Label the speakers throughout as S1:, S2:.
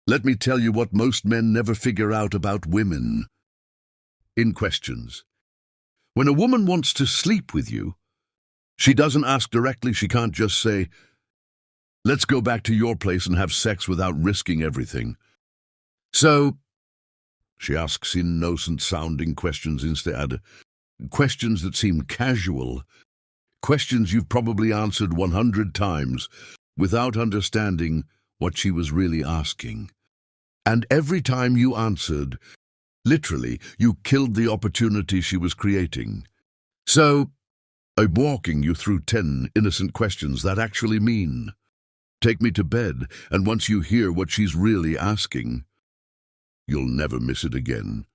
S1: Let me tell you what most men never figure out about women. In questions. When a woman wants to sleep with you, she doesn't ask directly. She can't just say, "Let's go back to your place and have sex without risking everything." So, she asks innocent-sounding questions instead. Questions that seem casual. Questions you've probably answered 100 times without understanding what she was really asking. And every time you answered, literally, you killed the opportunity she was creating. So, I'm walking you through 10 innocent questions that actually mean, "Take me to bed," and once you hear what she's really asking, you'll never miss it again.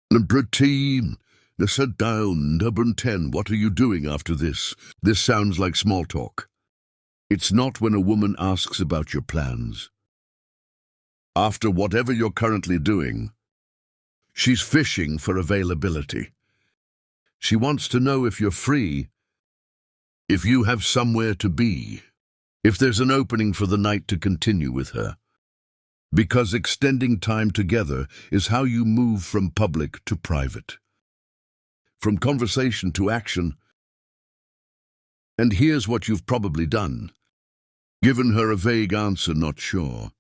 S1: Number 10, sit down. Number 10, what are you doing after this? This sounds like small talk. It's not when a woman asks about your plans. After whatever you're currently doing, she's fishing for availability. She wants to know if you're free, if you have somewhere to be, if there's an opening for the night to continue with her. Because extending time together is how you move from public to private, from conversation to action. And here's what you've probably done. Given her a vague answer, not sure.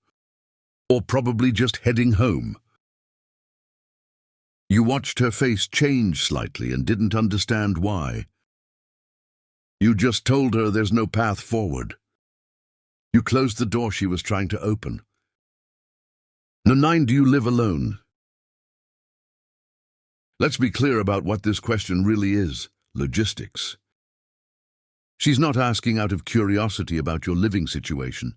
S1: Or probably just heading home. You watched her face change slightly and didn't understand why. You just told her there's no path forward. You closed the door she was trying to open. Number 9, do you live alone? Let's be clear about what this question really is: logistics. She's not asking out of curiosity about your living situation.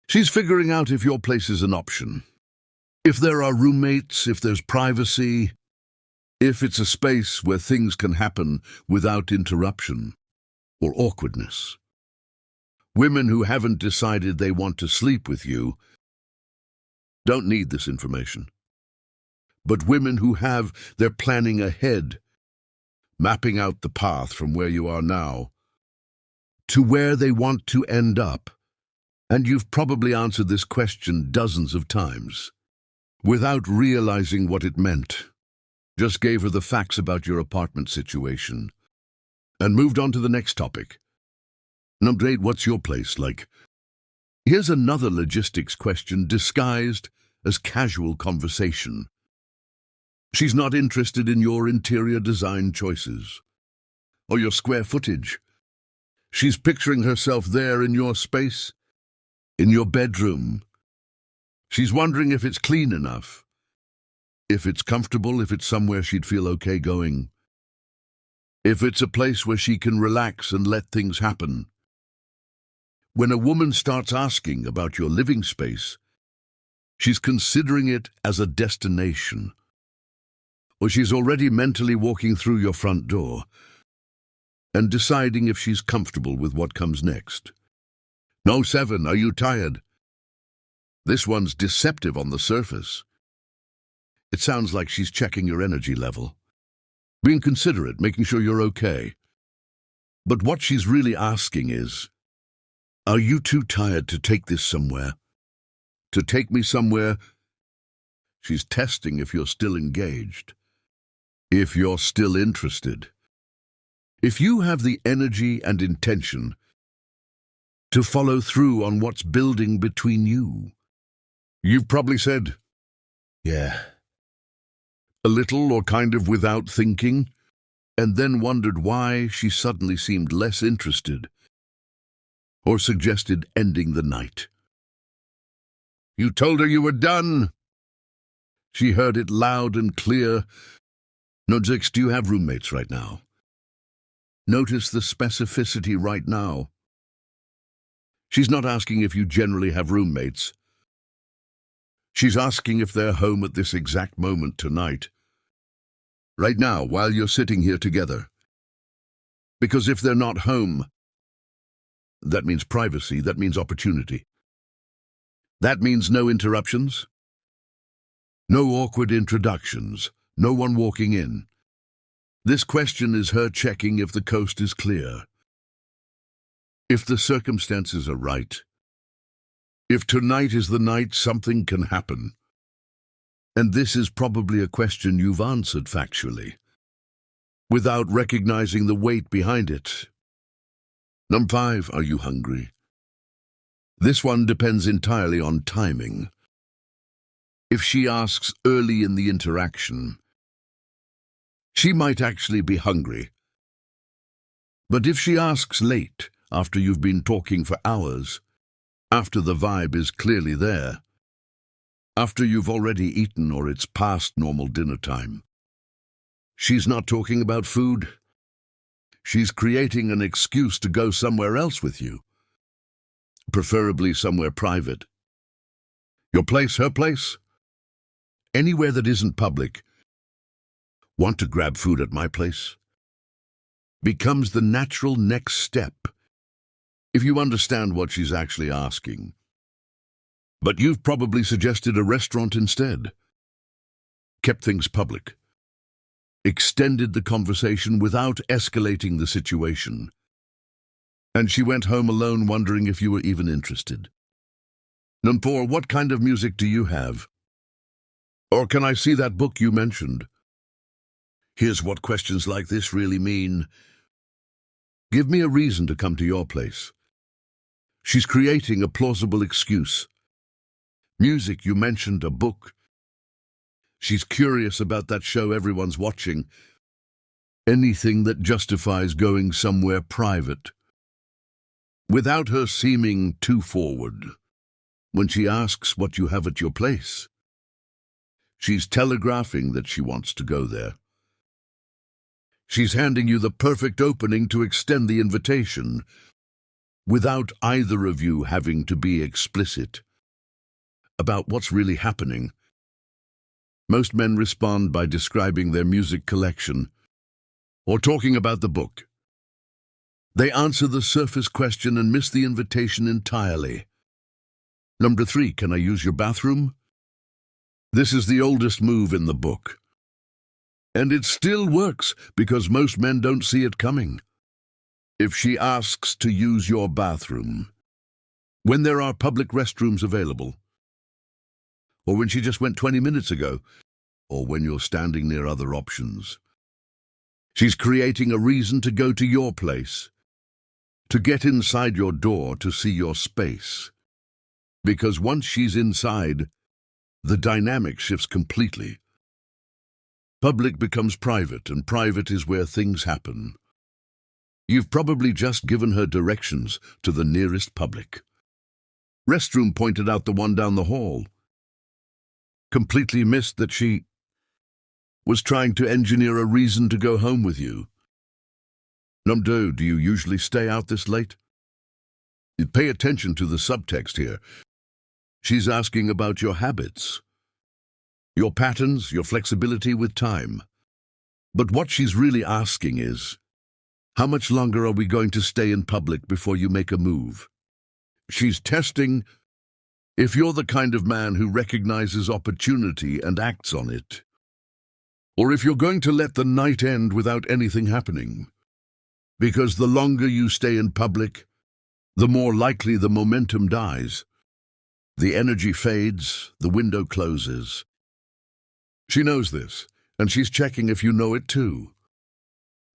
S1: She's figuring out if your place is an option. If there are roommates, if there's privacy, if it's a space where things can happen without interruption or awkwardness. Women who haven't decided they want to sleep with you don't need this information. But women who have, they're planning ahead, mapping out the path from where you are now to where they want to end up. And you've probably answered this question dozens of times without realizing what it meant. Just gave her the facts about your apartment situation and moved on to the next topic. Number 8, what's your place like? Here's another logistics question disguised as casual conversation. She's not interested in your interior design choices or your square footage. She's picturing herself there in your space, in your bedroom. She's wondering if it's clean enough, if it's comfortable, if it's somewhere she'd feel okay going, if it's a place where she can relax and let things happen. When a woman starts asking about your living space, she's considering it as a destination, or she's already mentally walking through your front door and deciding if she's comfortable with what comes next. No, 7, are you tired? This one's deceptive on the surface. It sounds like she's checking your energy level, being considerate, making sure you're okay. But what she's really asking is, are you too tired to take this somewhere? To take me somewhere? She's testing if you're still engaged, if you're still interested, if you have the energy and intention to follow through on what's building between you. You've probably said, "Yeah," a little or kind of without thinking, and then wondered why she suddenly seemed less interested or suggested ending the night. You told her you were done. She heard it loud and clear. No, 6, do you have roommates right now? Notice the specificity right now. She's not asking if you generally have roommates. She's asking if they're home at this exact moment tonight. Right now, while you're sitting here together. Because if they're not home, that means privacy, that means opportunity. That means no interruptions, no awkward introductions, no one walking in. This question is her checking if the coast is clear, if the circumstances are right, If tonight is the night, something can happen. And this is probably a question you've answered factually, without recognizing the weight behind it. Number 5, are you hungry? This one depends entirely on timing. If she asks early in the interaction, she might actually be hungry. But if she asks late, after you've been talking for hours, after the vibe is clearly there, after you've already eaten or it's past normal dinner time, she's not talking about food. She's creating an excuse to go somewhere else with you, preferably somewhere private. Your place, her place, anywhere that isn't public. Want to grab food at my place? Becomes the natural next step, if you understand what she's actually asking. But you've probably suggested a restaurant instead. Kept things public. Extended the conversation without escalating the situation. And she went home alone wondering if you were even interested. Number 4, what kind of music do you have? Or can I see that book you mentioned? Here's what questions like this really mean. Give me a reason to come to your place. She's creating a plausible excuse. Music, you mentioned, a book. She's curious about that show everyone's watching. Anything that justifies going somewhere private. Without her seeming too forward, when she asks what you have at your place, she's telegraphing that she wants to go there. She's handing you the perfect opening to extend the invitation, without either of you having to be explicit about what's really happening. Most men respond by describing their music collection or talking about the book. They answer the surface question and miss the invitation entirely. Number 3, can I use your bathroom? This is the oldest move in the book. And it still works because most men don't see it coming. If she asks to use your bathroom, when there are public restrooms available, or when she just went 20 minutes ago, or when you're standing near other options, she's creating a reason to go to your place, to get inside your door, to see your space. Because once she's inside, the dynamic shifts completely. Public becomes private, and private is where things happen. You've probably just given her directions to the nearest public. Restroom pointed out the one down the hall. Completely missed that she was trying to engineer a reason to go home with you. Number 2, do you usually stay out this late? Pay attention to the subtext here. She's asking about your habits, your patterns, your flexibility with time. But what she's really asking is, how much longer are we going to stay in public before you make a move? She's testing if you're the kind of man who recognizes opportunity and acts on it, or if you're going to let the night end without anything happening. Because the longer you stay in public, the more likely the momentum dies. The energy fades, the window closes. She knows this, and she's checking if you know it too.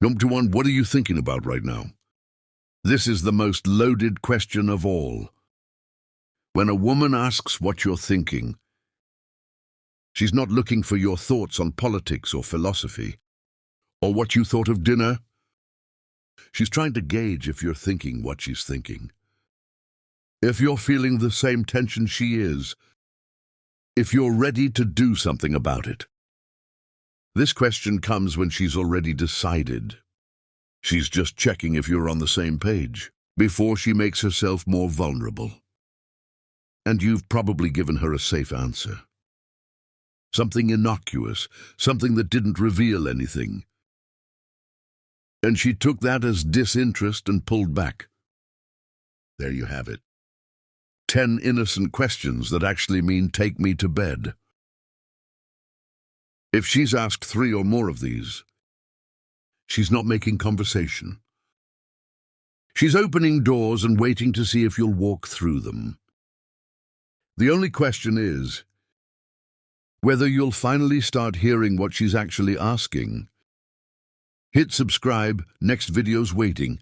S1: Number 1, what are you thinking about right now? This is the most loaded question of all. When a woman asks what you're thinking, she's not looking for your thoughts on politics or philosophy, or what you thought of dinner. She's trying to gauge if you're thinking what she's thinking. If you're feeling the same tension she is, if you're ready to do something about it. This question comes when she's already decided. She's just checking if you're on the same page before she makes herself more vulnerable. And you've probably given her a safe answer. Something innocuous, something that didn't reveal anything. And she took that as disinterest and pulled back. There you have it. 10 innocent questions that actually mean take me to bed. If she's asked 3 or more of these, she's not making conversation. She's opening doors and waiting to see if you'll walk through them. The only question is whether you'll finally start hearing what she's actually asking. Hit subscribe, next video's waiting.